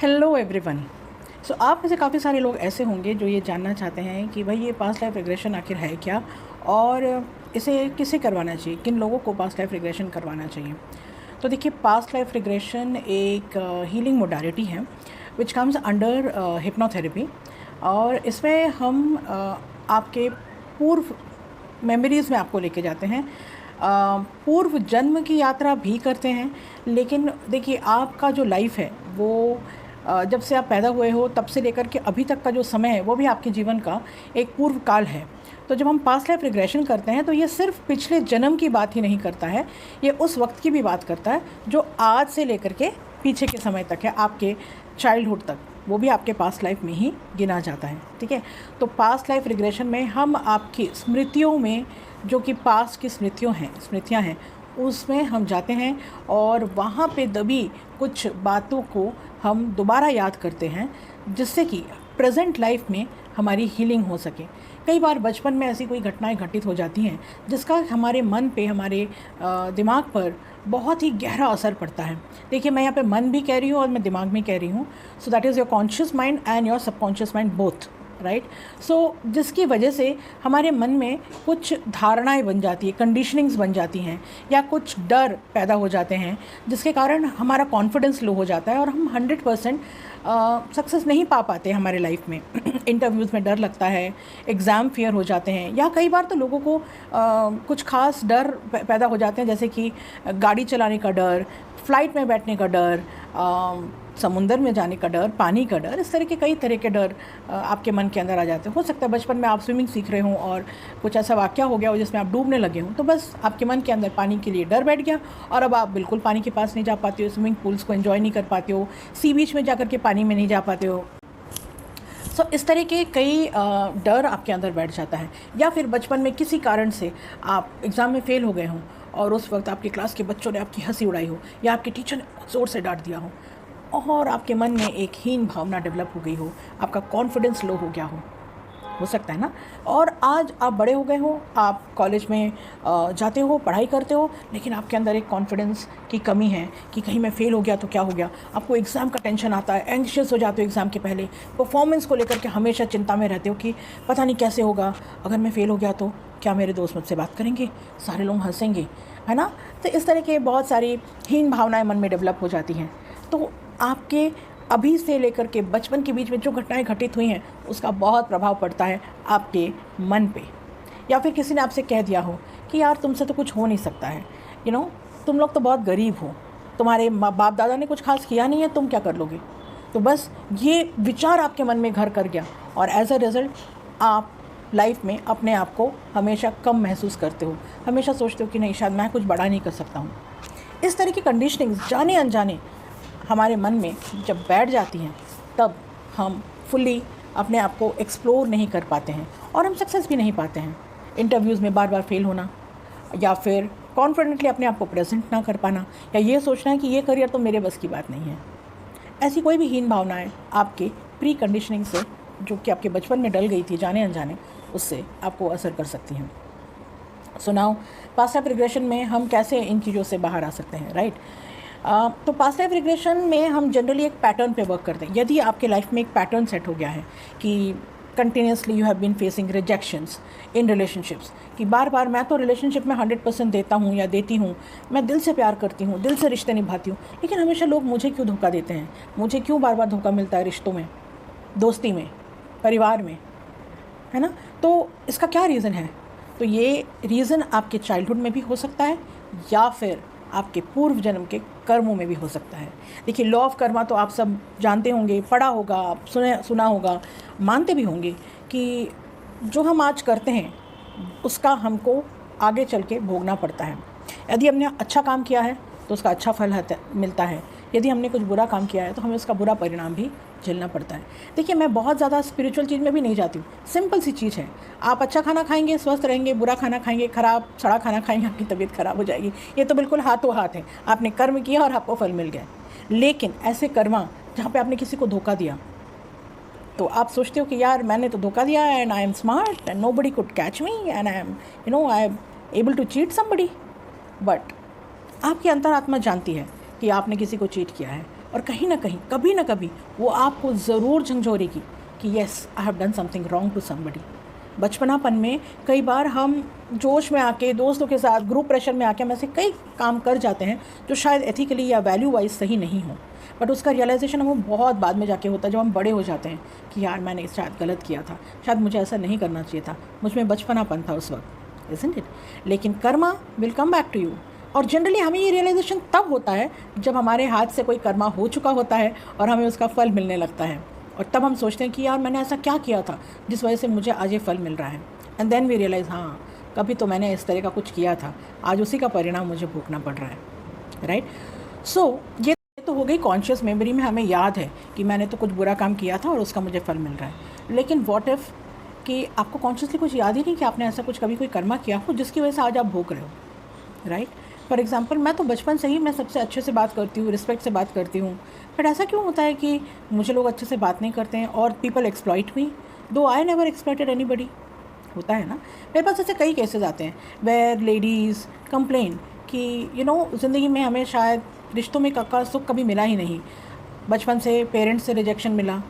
Hello everyone. सो आप में से काफ़ी सारे लोग ऐसे होंगे जो ये जानना चाहते हैं कि भाई ये पास्ट लाइफ रिग्रेशन आखिर है क्या और इसे किसे करवाना चाहिए, किन लोगों को पास्ट लाइफ रिग्रेशन करवाना चाहिए। तो देखिए, पास्ट लाइफ रिग्रेशन एक हीलिंग मोडालिटी है विच कम्स अंडर हिप्नोथेरेपी। और इसमें हम आपके पूर्व मेमोरीज़ में आपको लेके जाते हैं, पूर्व जन्म की यात्रा भी करते हैं। लेकिन देखिए, आपका जो लाइफ है वो जब से आप पैदा हुए हो तब से लेकर के अभी तक का जो समय है वो भी आपके जीवन का एक पूर्व काल है। तो जब हम पास्ट लाइफ रिग्रेशन करते हैं तो ये सिर्फ पिछले जन्म की बात ही नहीं करता है, ये उस वक्त की भी बात करता है जो आज से लेकर के पीछे के समय तक है, आपके चाइल्डहुड तक, वो भी आपके पास्ट लाइफ में ही गिना जाता है। ठीक है, तो पास्ट लाइफ रिग्रेशन में हम आपकी स्मृतियों में, जो कि पास्ट की स्मृतियाँ हैं उसमें हम जाते हैं और वहाँ पे दबी कुछ बातों को हम दोबारा याद करते हैं, जिससे कि प्रेजेंट लाइफ में हमारी हीलिंग हो सके। कई बार बचपन में ऐसी कोई घटनाएं घटित हो जाती हैं जिसका हमारे मन पे, हमारे दिमाग पर बहुत ही गहरा असर पड़ता है। देखिए, मैं यहाँ पे मन भी कह रही हूँ और मैं दिमाग भी कह रही हूँ। So that is your conscious mind and your subconscious mind both, right. So जिसकी वजह से हमारे मन में कुछ धारणाएं बन जाती है, कंडीशनिंग्स बन जाती हैं, या कुछ डर पैदा हो जाते हैं जिसके कारण हमारा कॉन्फिडेंस लो हो जाता है और हम 100% सक्सेस नहीं पा पाते हमारे लाइफ में। इंटरव्यूज़ में डर लगता है, एग्ज़ाम फेयर हो जाते हैं, या कई बार तो लोगों को कुछ खास डर पैदा हो जाते हैं, जैसे कि गाड़ी चलाने का डर, फ्लाइट में बैठने का डर, समुंदर में जाने का डर, पानी का डर। इस तरह के कई तरह के डर आपके मन के अंदर आ जाते हैं। हो सकता है बचपन में आप स्विमिंग सीख रहे हों और कुछ ऐसा वाक़या हो गया हो जिसमें आप डूबने लगे हों, तो बस आपके मन के अंदर पानी के लिए डर बैठ गया और अब आप बिल्कुल पानी के पास नहीं जा पाते हो, स्विमिंग पूल्स को एंजॉय नहीं कर पाते हो, सी बीच में जाकर के पानी में नहीं जा पाते हो। सो इस तरह के कई डर आपके अंदर बैठ जाता है। या फिर बचपन में किसी कारण से आप एग्ज़ाम में फ़ेल हो गए हों और उस वक्त आपकी क्लास के बच्चों ने आपकी हंसी उड़ाई हो, या आपके टीचर ने बहुत ज़ोर से डांट दिया हो और आपके मन में एक हीन भावना डेवलप हो गई हो, आपका कॉन्फिडेंस लो हो गया हो सकता है ना। और आज आप बड़े हो गए हो, आप कॉलेज में जाते हो, पढ़ाई करते हो, लेकिन आपके अंदर एक कॉन्फिडेंस की कमी है कि कहीं मैं फ़ेल हो गया तो क्या हो गया। आपको एग्ज़ाम का टेंशन आता है, एंग्शियस हो जाते हो एग्ज़ाम के पहले, परफॉर्मेंस को लेकर के हमेशा चिंता में रहते हो कि पता नहीं कैसे होगा, अगर मैं फ़ेल हो गया तो क्या मेरे दोस्त मुझसे बात करेंगे, सारे लोग हंसेंगे, है ना। तो इस तरह के बहुत सारी हीन भावनाएं मन में डेवलप हो जाती हैं। तो आपके अभी से लेकर के बचपन के बीच में जो घटनाएं घटित हुई हैं उसका बहुत प्रभाव पड़ता है आपके मन पे। या फिर किसी ने आपसे कह दिया हो कि यार तुमसे तो कुछ हो नहीं सकता है, तुम लोग तो बहुत गरीब हो, तुम्हारे बाप दादा ने कुछ खास किया नहीं है, तुम क्या कर लोगे। तो बस ये विचार आपके मन में घर कर गया और एज अ रिज़ल्ट आप लाइफ में अपने आप को हमेशा कम महसूस करते हो, हमेशा सोचते हो कि नहीं, शायद मैं कुछ बड़ा नहीं कर सकता हूँ। इस तरह की कंडीशनिंग जाने अनजाने हमारे मन में जब बैठ जाती हैं तब हम फुल्ली अपने आप को एक्सप्लोर नहीं कर पाते हैं और हम सक्सेस भी नहीं पाते हैं। इंटरव्यूज़ में बार बार फेल होना, या फिर कॉन्फिडेंटली अपने आप को प्रेजेंट ना कर पाना, या ये सोचना है कि ये करियर तो मेरे बस की बात नहीं है। ऐसी कोई भी हीन भावनाएं आपके प्री कंडीशनिंग से, जो कि आपके बचपन में डल गई थी जाने अनजाने, उससे आपको असर कर सकती हैं। So now, past life regression में हम कैसे इन चीज़ों से बाहर आ सकते हैं, राइट। तो पास्ट लाइफ रिग्रेशन में हम जनरली एक पैटर्न पे वर्क करते हैं। यदि आपके लाइफ में एक पैटर्न सेट हो गया है कि continuously you have been facing rejections in relationships, कि बार बार मैं तो रिलेशनशिप में 100% देता हूँ या देती हूँ, मैं दिल से प्यार करती हूँ, दिल से रिश्ते निभाती हूँ, लेकिन हमेशा लोग मुझे क्यों धोखा देते हैं, मुझे क्यों बार बार धोखा मिलता है रिश्तों में, दोस्ती में, परिवार में, है ना। तो इसका क्या रीज़न है। तो ये रीज़न आपके चाइल्डहुड में भी हो सकता है या फिर आपके पूर्व जन्म के कर्मों में भी हो सकता है। देखिए, लॉ ऑफ कर्मा तो आप सब जानते होंगे, पढ़ा होगा, आप सुना होगा, मानते भी होंगे कि जो हम आज करते हैं उसका हमको आगे चल के भोगना पड़ता है। यदि हमने अच्छा काम किया है तो उसका अच्छा फल मिलता है, यदि हमने कुछ बुरा काम किया है तो हमें उसका बुरा परिणाम भी झेलना पड़ता है। देखिए, मैं बहुत ज़्यादा स्पिरिचुअल चीज़ में भी नहीं जाती हूँ, सिंपल सी चीज़ है। आप अच्छा खाना खाएंगे, स्वस्थ रहेंगे, बुरा खाना खाएंगे, खराब सड़ा खाना खाएंगे, आपकी तबीयत खराब हो जाएगी। ये तो बिल्कुल हाथों हाथ है, आपने कर्म किया और आपको फल मिल गया। लेकिन ऐसे कर्मा जहाँ पे आपने किसी को धोखा दिया, तो आप सोचते हो कि यार मैंने तो धोखा दिया and I am smart and nobody could catch me and I am able to cheat somebody. But आपकी अंतरात्मा जानती है कि आपने किसी को चीट किया है, और कहीं ना कहीं कभी ना कभी वो आपको ज़रूर झंझोरेगी कि yes I have done something wrong to somebody. बचपनापन में कई बार हम जोश में आके दोस्तों के साथ ग्रुप प्रेशर में आके हम ऐसे कई काम कर जाते हैं जो शायद एथिकली या वैल्यू वाइज सही नहीं हो, बट उसका रियलाइजेशन हमें बहुत बाद में जाके होता है जब हम बड़े हो जाते हैं कि यार मैंने शायद गलत किया था, शायद मुझे ऐसा नहीं करना चाहिए था, मुझ में बचपनापन था उस वक्त, इज़न्ट इट। लेकिन karma will come back to you. और जनरली हमें ये रियलाइजेशन तब होता है जब हमारे हाथ से कोई कर्मा हो चुका होता है और हमें उसका फल मिलने लगता है, और तब हम सोचते हैं कि यार मैंने ऐसा क्या किया था जिस वजह से मुझे आज ये फल मिल रहा है। एंड देन वी रियलाइज़ हाँ कभी तो मैंने इस तरह का कुछ किया था, आज उसी का परिणाम मुझे भोगना पड़ रहा है, राइट। सो ये तो हो गई कॉन्शियस मेमोरी में, हमें याद है कि मैंने तो कुछ बुरा काम किया था और उसका मुझे फल मिल रहा है। लेकिन व्हाट इफ़ कि आपको कॉन्शियसली कुछ याद ही नहीं कि आपने ऐसा कुछ कभी कोई कर्मा किया हो जिसकी वजह से आज आप भोग रहे हो, राइट। फॉर एग्ज़ाम्पल मैं तो बचपन से ही मैं सबसे अच्छे से बात करती हूँ, रिस्पेक्ट से बात करती हूँ, बट ऐसा क्यों होता है कि मुझे लोग अच्छे से बात नहीं करते हैं और पीपल एक्सप्लॉइट मी, दो आई नेवर एक्सप्लॉइटेड एनीबडी। होता है ना, मेरे पास ऐसे कई केसेस आते हैं वेयर लेडीज़ कंप्लेन कि ज़िंदगी में हमें शायद रिश्तों में का सुख कभी मिला ही नहीं। बचपन से पेरेंट्स से रिजेक्शन मिला,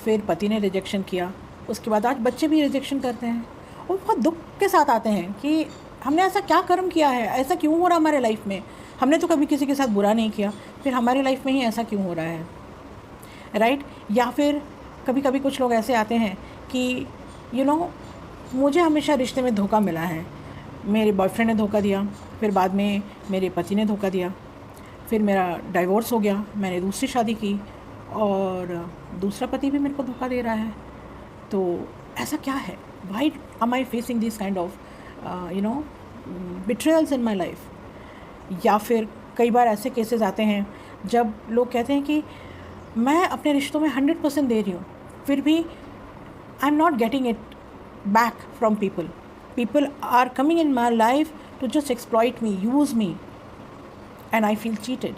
फिर पति ने रिजेक्शन किया, उसके बाद आज बच्चे भी रिजेक्शन करते हैं और बहुत दुख के साथ आते हैं कि हमने ऐसा क्या कर्म किया है, ऐसा क्यों हो रहा हमारे लाइफ में, हमने तो कभी किसी के साथ बुरा नहीं किया, फिर हमारे लाइफ में ही ऐसा क्यों हो रहा है, राइट। या फिर कभी कभी कुछ लोग ऐसे आते हैं कि मुझे हमेशा रिश्ते में धोखा मिला है, मेरे बॉयफ्रेंड ने धोखा दिया, फिर बाद में मेरे पति ने धोखा दिया, फिर मेरा डाइवोर्स हो गया, मैंने दूसरी शादी की और दूसरा पति भी मेरे को धोखा दे रहा है। तो ऐसा क्या है, why am I facing this kind of betrayals in my life. या फिर कई बार ऐसे केसेस आते हैं जब लोग कहते हैं कि मैं अपने रिश्तों में 100% दे रही हूँ, फिर भी I am not getting it back from people, people are coming in my life to just exploit me, use me, and I feel cheated,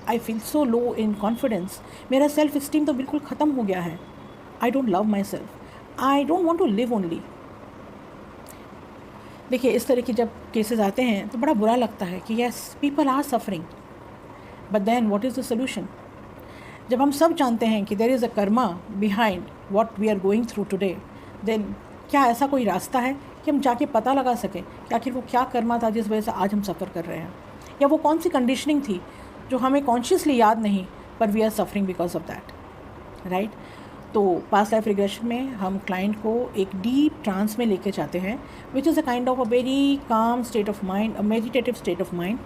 I feel so low in confidence, मेरा सेल्फ इस्टीम तो बिल्कुल ख़त्म हो गया है, I don't love myself, I don't want to live only. देखिए इस तरह की जब केसेस आते हैं तो बड़ा बुरा लगता है कि yes people are suffering, but then what is the solution. जब हम सब जानते हैं कि there is a karma behind what we are going through today, then क्या ऐसा कोई रास्ता है कि हम जाके पता लगा सकें कि आखिर वो क्या कर्मा था जिस वजह से आज हम सफ़र कर रहे हैं, या वो कौन सी कंडीशनिंग थी जो हमें कॉन्शियसली याद नहीं पर we are suffering because of that, right. तो पास्ट लाइफ रिग्रेशन में हम क्लाइंट को एक डीप ट्रांस में लेके जाते हैं, which is a kind of a very calm state of mind, a meditative state of mind,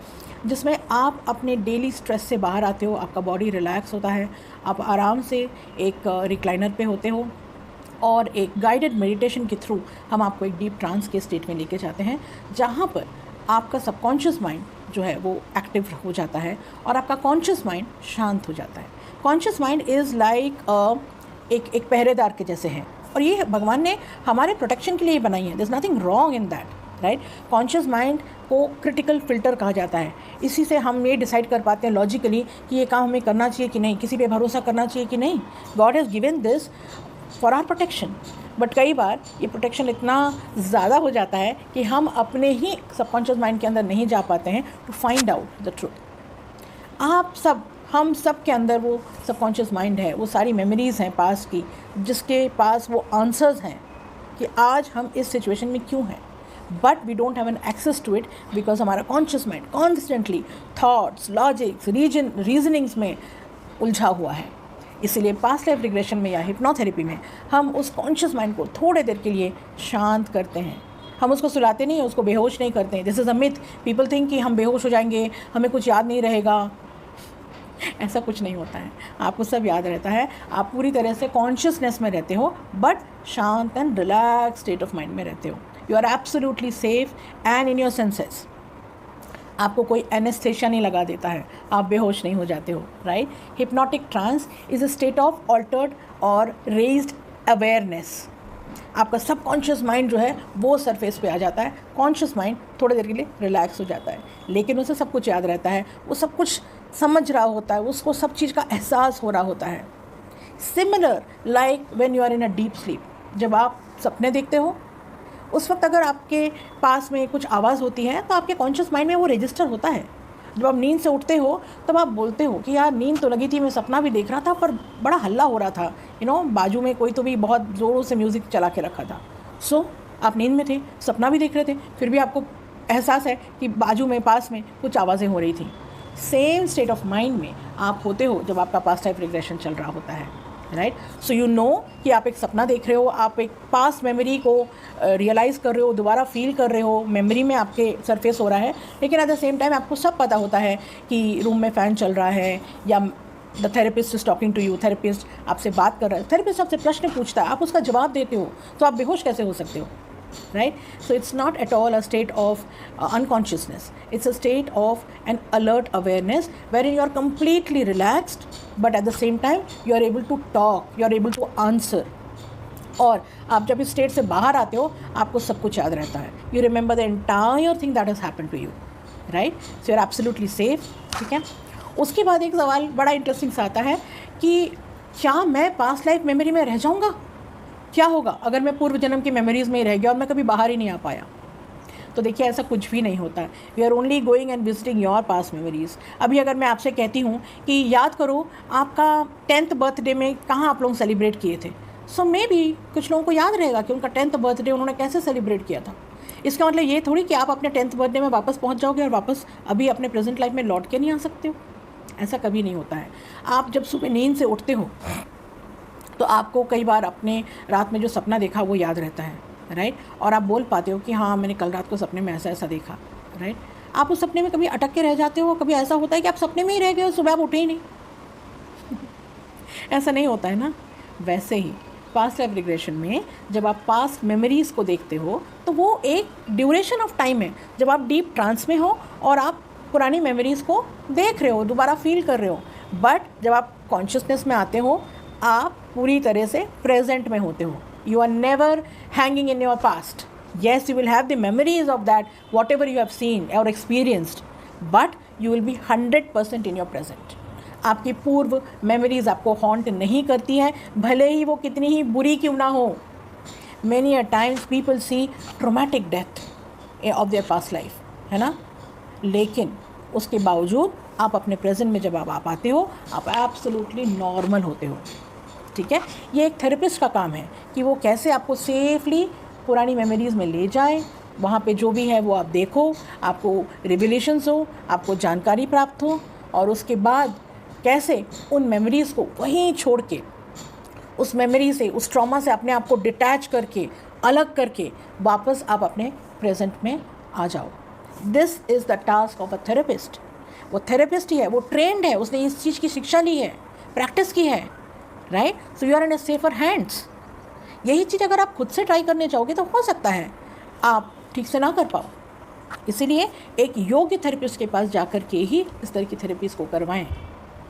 जिसमें आप अपने डेली स्ट्रेस से बाहर आते हो, आपका बॉडी रिलैक्स होता है, आप आराम से एक रिक्लाइनर पे होते हो और एक गाइडेड मेडिटेशन के थ्रू हम आपको एक डीप ट्रांस के स्टेट में लेके जाते हैं, जहाँ पर आपका सबकॉन्शियस माइंड जो है वो एक्टिव हो जाता है और आपका कॉन्शियस माइंड शांत हो जाता है। कॉन्शियस माइंड इज़ लाइक एक पहरेदार के जैसे हैं, और ये भगवान ने हमारे प्रोटेक्शन के लिए बनाई है, there is nothing wrong in that, right. Conscious mind को क्रिटिकल फिल्टर कहा जाता है, इसी से हम ये डिसाइड कर पाते हैं लॉजिकली कि ये काम हमें करना चाहिए कि नहीं, किसी पे भरोसा करना चाहिए कि नहीं। God has given this for our protection, but कई बार ये प्रोटेक्शन इतना ज़्यादा हो जाता है कि हम अपने ही सबकॉन्शियस माइंड के अंदर नहीं जा पाते हैं to find out the truth. हम सब के अंदर वो सबकॉन्शियस माइंड है, वो सारी मेमोरीज़ हैं पास्ट की, जिसके पास वो आंसर्स हैं कि आज हम इस सिचुएशन में क्यों हैं, but we don't have an access to it because हमारा conscious mind constantly thoughts, logics, reasonings में उलझा हुआ है। इसीलिए पास्ट लाइफ रिग्रेशन में या हिप्नोथेरेपी में हम उस कॉन्शियस माइंड को थोड़े देर के लिए शांत करते हैं। हम उसको सुलाते नहीं हैं, उसको बेहोश नहीं करते हैं। This is a myth, people think कि हम बेहोश हो जाएंगे, हमें कुछ याद नहीं रहेगा। ऐसा कुछ नहीं होता है, आपको सब याद रहता है, आप पूरी तरह से कॉन्शियसनेस में रहते हो, बट शांत and relax state of mind में रहते हो। You are absolutely safe and in your senses. आपको कोई एनेस्थेशिया नहीं लगा देता है, आप बेहोश नहीं हो जाते हो, right. Hypnotic trance is a state of altered और रेज्ड अवेयरनेस। आपका सबकॉन्शियस माइंड जो है वो सरफेस पे आ जाता है, कॉन्शियस माइंड थोड़ी देर के लिए रिलैक्स हो जाता है, लेकिन उसे सब कुछ याद रहता है, वो सब कुछ समझ रहा होता है, उसको सब चीज़ का एहसास हो रहा होता है। Similar like when you are in a deep sleep, जब आप सपने देखते हो उस वक्त अगर आपके पास में कुछ आवाज़ होती है तो आपके कॉन्शियस माइंड में वो रजिस्टर होता है, जब आप नींद से उठते हो तब आप बोलते हो कि यार नींद तो लगी थी, मैं सपना भी देख रहा था, पर बड़ा हल्ला हो रहा था, बाजू में कोई तो भी बहुत ज़ोरों से म्यूज़िक चला के रखा था। सो आप नींद में थे, सपना भी देख रहे थे, फिर भी आपको एहसास है कि बाजू में पास में कुछ आवाज़ें हो रही थी। सेम स्टेट ऑफ माइंड में आप होते हो जब आपका पास्ट लाइफ रिग्रेशन चल रहा होता है, राइट। सो यू नो कि आप एक सपना देख रहे हो, आप एक पास्ट मेमोरी को रियलाइज़ कर रहे हो, दोबारा फील कर रहे हो, मेमोरी में आपके सरफेस हो रहा है, लेकिन एट द सेम टाइम आपको सब पता होता है कि रूम में फ़ैन चल रहा है, या the therapist is talking to you, therapist आपसे बात कर रहा है, थेरेपिस्ट आपसे प्रश्न पूछता है, आप उसका जवाब देते हो, तो आप बेहोश कैसे हो सकते हो, right? So it's not at all a state of unconsciousness. It's a state of an alert awareness wherein you are completely relaxed, but at the same time you are able to talk, you are able to answer. और आप जब इस state से बाहर आते हो आपको सब कुछ याद रहता है, you remember the entire thing that has happened to you, right. So you are absolutely safe, ठीक है। उसके बाद एक सवाल बड़ा इंटरेस्टिंग सा आता है कि क्या मैं पास्ट लाइफ मेमोरी में रह जाऊँगा? क्या होगा अगर मैं पूर्व जन्म की मेमोरीज़ में ही रह गया और मैं कभी बाहर ही नहीं आ पाया? तो देखिए ऐसा कुछ भी नहीं होता है। We are only going and visiting your past memories. अभी अगर मैं आपसे कहती हूँ कि याद करो आपका 10th बर्थडे में कहाँ आप लोग सेलिब्रेट किए थे, सो मे बी कुछ लोगों को याद रहेगा कि उनका 10th बर्थडे उन्होंने कैसे सेलिब्रेट किया था। इसका मतलब ये थोड़ी कि आप अपने 10th बर्थडे में वापस पहुँच जाओगे और वापस अभी अपने प्रेजेंट लाइफ में लौट के नहीं आ सकते हो। ऐसा कभी नहीं होता है। आप जब सुबह नींद से उठते हो तो आपको कई बार अपने रात में जो सपना देखा वो याद रहता है, राइट। और आप बोल पाते हो कि हाँ मैंने कल रात को सपने में ऐसा ऐसा देखा, राइट। आप उस सपने में कभी अटक के रह जाते हो, कभी ऐसा होता है कि आप सपने में ही रह गए हो, सुबह आप उठे ही नहीं। ऐसा नहीं होता है ना। वैसे ही पास्ट लाइफ रिग्रेशन में जब आप पास्ट मेमोरीज़ को देखते हो तो वो एक ड्यूरेशन ऑफ टाइम है जब आप डीप ट्रांस में हो और आप पुरानी मेमोरीज़ को देख रहे हो, दोबारा फील कर रहे हो। बट जब आप कॉन्शियसनेस में आते हो आप पूरी तरह से प्रेजेंट में होते हो। You are never hanging in your past. Yes, you will have the memories of that whatever you have seen और experienced, but you will be 100% in your present. आपकी पूर्व मेमोरीज आपको हॉन्ट नहीं करती हैं, भले ही वो कितनी ही बुरी क्यों ना हो। Many a times people see traumatic death of their past life, है ना, लेकिन उसके बावजूद आप अपने प्रेजेंट में जब आप आते हो आप एब्सोल्युटली नॉर्मल होते हो, ठीक है। ये एक थेरेपिस्ट का काम है कि वो कैसे आपको सेफली पुरानी मेमोरीज़ में ले जाए, वहाँ पे जो भी है वो आप देखो, आपको रिविलेशंस हो, आपको जानकारी प्राप्त हो, और उसके बाद कैसे उन मेमोरीज़ को वहीं छोड़ के, उस मेमोरी से, उस ट्रॉमा से अपने आप को डिटैच करके, अलग करके वापस आप अपने प्रेजेंट में आ जाओ। This is the task of a therapist. वो थेरेपिस्ट ही है, वो ट्रेंड है, उसने इस चीज़ की शिक्षा ली है, प्रैक्टिस की है, right. So you are in a safer hands. यही चीज़ अगर आप खुद से ट्राई करने चाहोगे तो हो सकता है आप ठीक से ना कर पाओ। इसीलिए एक योग्य थेरेपिस्ट के पास जाकर के ही इस तरह की थेरेपीज़ को करवाएं,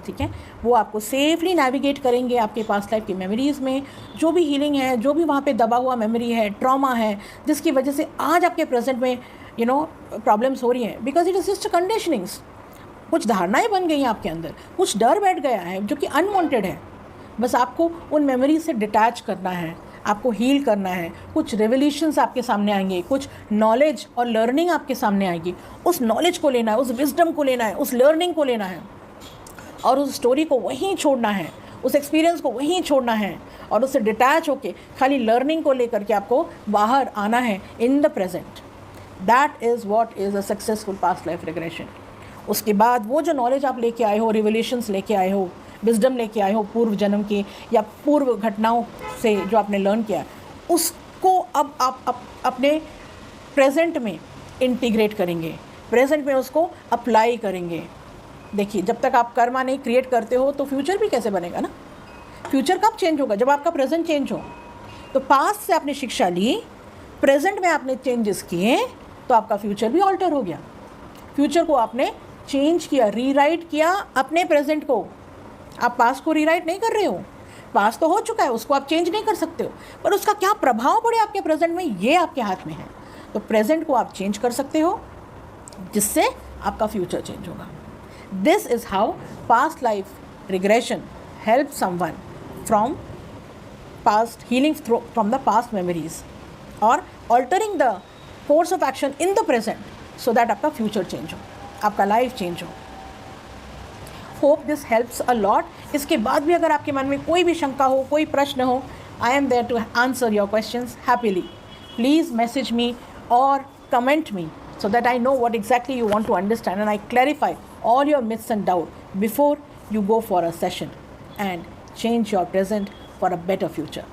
ठीक है। वो आपको सेफली नेविगेट करेंगे आपके पास्ट लाइफ की मेमोरीज़ में, जो भी हीलिंग है, जो भी वहाँ पे दबा हुआ मेमोरी है, ट्रॉमा है, जिसकी वजह से आज आपके प्रेजेंट में प्रॉब्लम्स हो रही हैं, because it is just conditionings. कुछ धारणाएं बन गई हैं आपके अंदर, कुछ डर बैठ गया है जो कि अनवांटेड है। बस आपको उन मेमोरी से डिटैच करना है, आपको हील करना है। कुछ रेवोल्यूशंस आपके सामने आएंगे, कुछ नॉलेज और लर्निंग आपके सामने आएगी। उस नॉलेज को लेना है, उस विजडम को लेना है, उस लर्निंग को लेना है, और उस स्टोरी को वहीं छोड़ना है, उस एक्सपीरियंस को वहीं छोड़ना है, और उससे डिटैच होके खाली लर्निंग को लेकर के आपको बाहर आना है इन the present. That is what is a successful past life regression. उसके बाद वो जो नॉलेज आप लेके आए हो, रिवोल्यूशंस लेके आए हो, विजडम लेके आए हो पूर्व जन्म के या पूर्व घटनाओं से जो आपने लर्न किया, उसको अब आप अपने प्रेजेंट में इंटीग्रेट करेंगे, प्रेजेंट में उसको अप्लाई करेंगे। देखिए, जब तक आप कर्मा नहीं क्रिएट करते हो तो फ्यूचर भी कैसे बनेगा ना। फ्यूचर कब चेंज होगा? जब आपका प्रेजेंट चेंज हो। तो पास्ट से आपने शिक्षा ली, प्रेजेंट में आपने चेंजेस किए, तो आपका फ्यूचर भी ऑल्टर हो गया। फ्यूचर को आपने चेंज किया, रीराइट किया अपने प्रेजेंट को। आप पास्ट को रीराइट नहीं कर रहे हो, पास्ट तो हो चुका है, उसको आप चेंज नहीं कर सकते हो, पर उसका क्या प्रभाव पड़े आपके प्रेजेंट में, ये आपके हाथ में है। तो प्रेजेंट को आप चेंज कर सकते हो, जिससे आपका फ्यूचर चेंज होगा। This is how past life regression help someone from past, healing from the past memories और altering the course of action in the present, so that आपका फ्यूचर चेंज हो। आपका लाइफ चेंज हो। Hope this helps a lot. इसके बाद भी अगर आपके मन में कोई भी शंका हो, कोई प्रश्न हो, I am there to answer your questions happily. Please message me और comment me so that I know what exactly you want to understand, and I clarify all your myths and doubt before you go for a session and change your present for a better future.